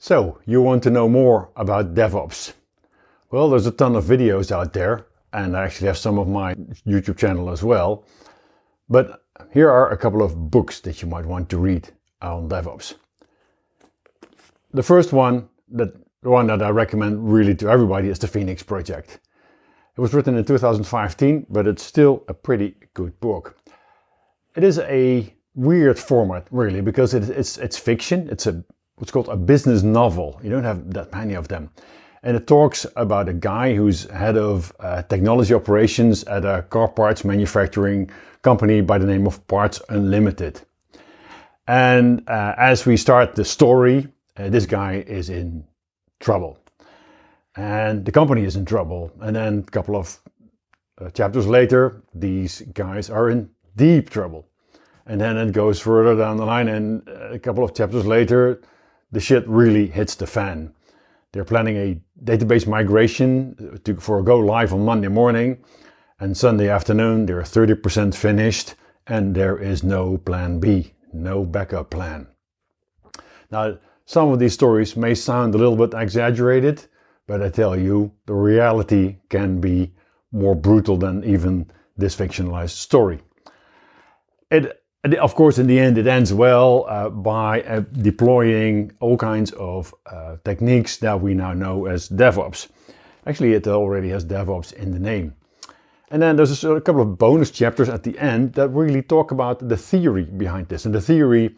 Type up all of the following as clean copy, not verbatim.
So, you want to know more about DevOps? Well, there's a ton of videos out there, and I actually have some of my YouTube channel as well. But here are a couple of books that you might want to read on DevOps. The first one, the one that I recommend really to everybody, is the Phoenix Project. It was written in 2015, but it's still a pretty good book. It is a weird format, really, because it's fiction. It's what's called a business novel. You don't have that many of them. And it talks about a guy who's head of technology operations at a car parts manufacturing company by the name of Parts Unlimited. And as we start the story, this guy is in trouble. And the company is in trouble. And then a couple of chapters later, these guys are in deep trouble. And then it goes further down the line, and a couple of chapters later, the shit really hits the fan. They're planning a database migration for a go live on Monday morning, and Sunday afternoon they're 30% finished, and there is no plan B, no backup plan. Now, some of these stories may sound a little bit exaggerated, but I tell you, the reality can be more brutal than even this fictionalized story. Of course, in the end, it ends well by deploying all kinds of techniques that we now know as DevOps. Actually, it already has DevOps in the name. And then there's a couple of bonus chapters at the end that really talk about the theory behind this. And the theory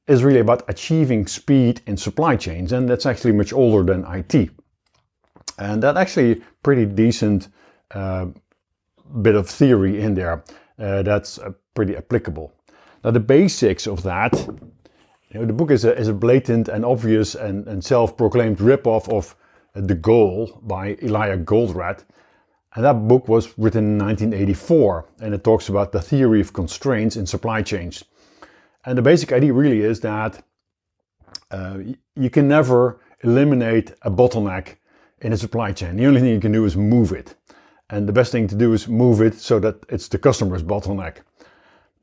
is really about achieving speed in supply chains. And that's actually much older than IT. And that actually pretty decent bit of theory in there that's pretty applicable. Now, the basics of that, the book is a blatant and obvious and self-proclaimed ripoff of The Goal by Elijah Goldratt. And that book was written in 1984, and it talks about the theory of constraints in supply chains. And the basic idea really is that you can never eliminate a bottleneck in a supply chain. The only thing you can do is move it. And the best thing to do is move it so that it's the customer's bottleneck.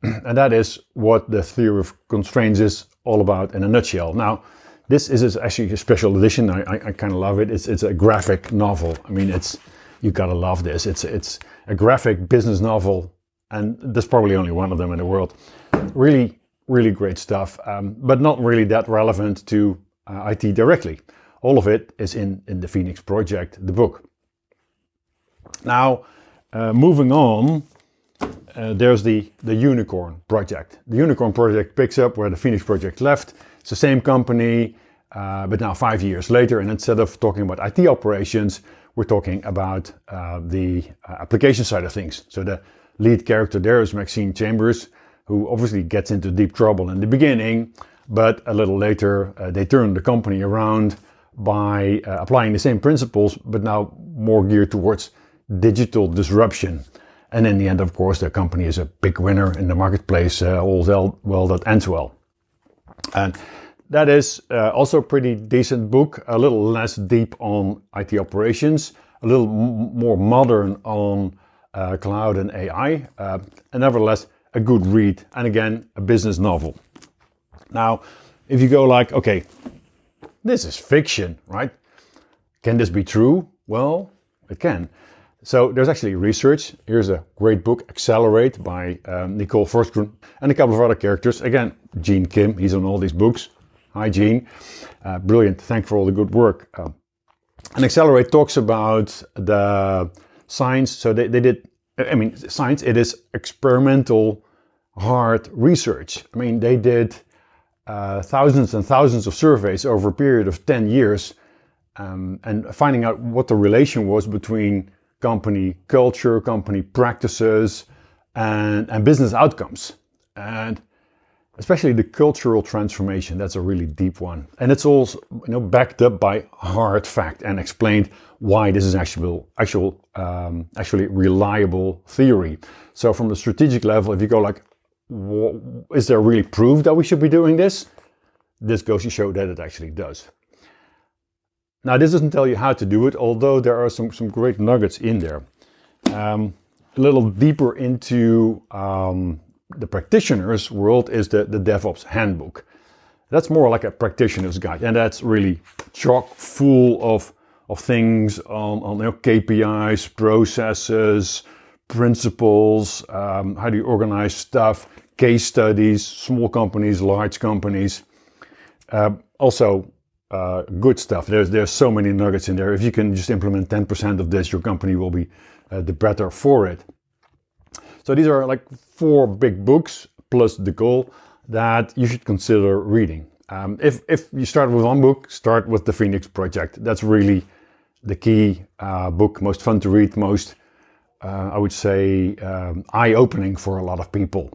And that is what the theory of constraints is all about in a nutshell. Now, this is actually a special edition. I kind of love it. It's a graphic novel. I mean, you gotta love this. It's a graphic business novel, and there's probably only one of them in the world. Really, really great stuff, but not really that relevant to IT directly. All of it is in the Phoenix Project, the book. Now, moving on. There's the Unicorn Project. The Unicorn Project picks up where the Phoenix Project left. It's the same company, but now 5 years later, and instead of talking about IT operations, we're talking about the application side of things. So the lead character there is Maxine Chambers, who obviously gets into deep trouble in the beginning, but a little later they turn the company around by applying the same principles, but now more geared towards digital disruption. And in the end, of course, the company is a big winner in the marketplace, all well that ends well. And that is also a pretty decent book, a little less deep on IT operations, a little more modern on cloud and AI, and nevertheless a good read, and again, a business novel. Now, if you go like, okay, this is fiction, right? Can this be true? Well, it can. So there's actually research. Here's a great book, Accelerate, by Nicole Forsgren, and a couple of other characters. Again, Gene Kim, he's on all these books. Hi, Gene. Brilliant. Thanks for all the good work. And Accelerate talks about the science. So they did, science, it is experimental, hard research. I mean, they did thousands and thousands of surveys over a period of 10 years and finding out what the relation was between company culture, company practices, and business outcomes. And especially the cultural transformation, that's a really deep one. And it's also backed up by hard fact and explained why this is actually reliable theory. So from the strategic level, if you go like, is there really proof that we should be doing this? This goes to show that it actually does. Now, this doesn't tell you how to do it, although there are some great nuggets in there. A little deeper into the practitioner's world is the DevOps Handbook. That's more like a practitioner's guide, and that's really chock full of things on KPIs, processes, principles, how do you organize stuff, case studies, small companies, large companies. Also, good stuff. There's so many nuggets in there. If you can just implement 10% of this, your company will be the better for it. So these are like 4 big books plus the goal that you should consider reading. If you start with one book, start with the Phoenix Project. That's really the key book, most fun to read, most, I would say, eye-opening for a lot of people.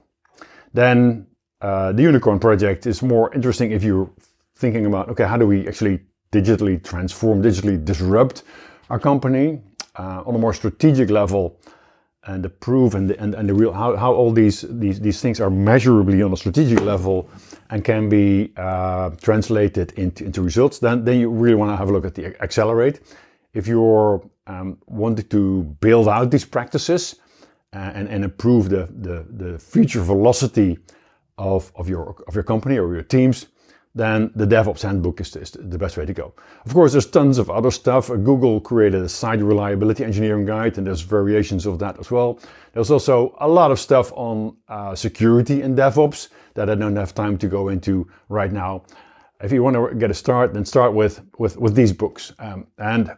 Then the Unicorn Project is more interesting if you're thinking about, okay, how do we actually digitally transform, digitally disrupt our company on a more strategic level, and the proof and the real how all these things are measurably on a strategic level and can be translated into results. Then you really want to have a look at the Accelerate. If you're wanting to build out these practices and improve the future velocity of your company or your teams, then the DevOps Handbook is the best way to go. Of course, there's tons of other stuff. Google created a site reliability engineering guide, and there's variations of that as well. There's also a lot of stuff on security in DevOps that I don't have time to go into right now. If you want to get a start, then start with these books. And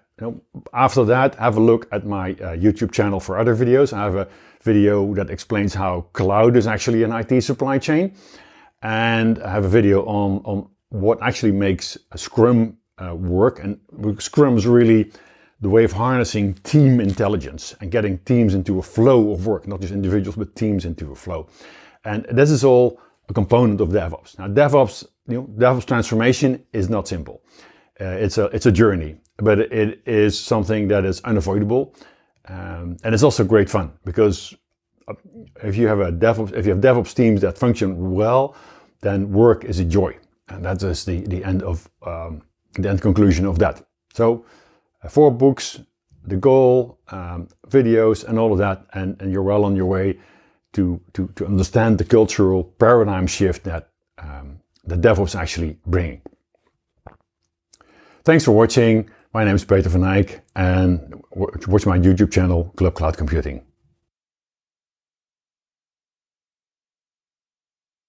after that, have a look at my YouTube channel for other videos. I have a video that explains how cloud is actually an IT supply chain. And I have a video on what actually makes a Scrum work. And Scrum is really the way of harnessing team intelligence and getting teams into a flow of work, not just individuals, but teams into a flow. And this is all a component of DevOps. Now, DevOps transformation is not simple. It's a journey, but it is something that is unavoidable, and it's also great fun because if you have DevOps teams that function well, then work is a joy, and that is the end of the end conclusion of that. So 4 books, the goal, videos, and all of that, and you're well on your way to understand the cultural paradigm shift that the DevOps actually bringing. Thanks for watching. My name is Peter van Eyck, and watch my YouTube channel, Club Cloud Computing.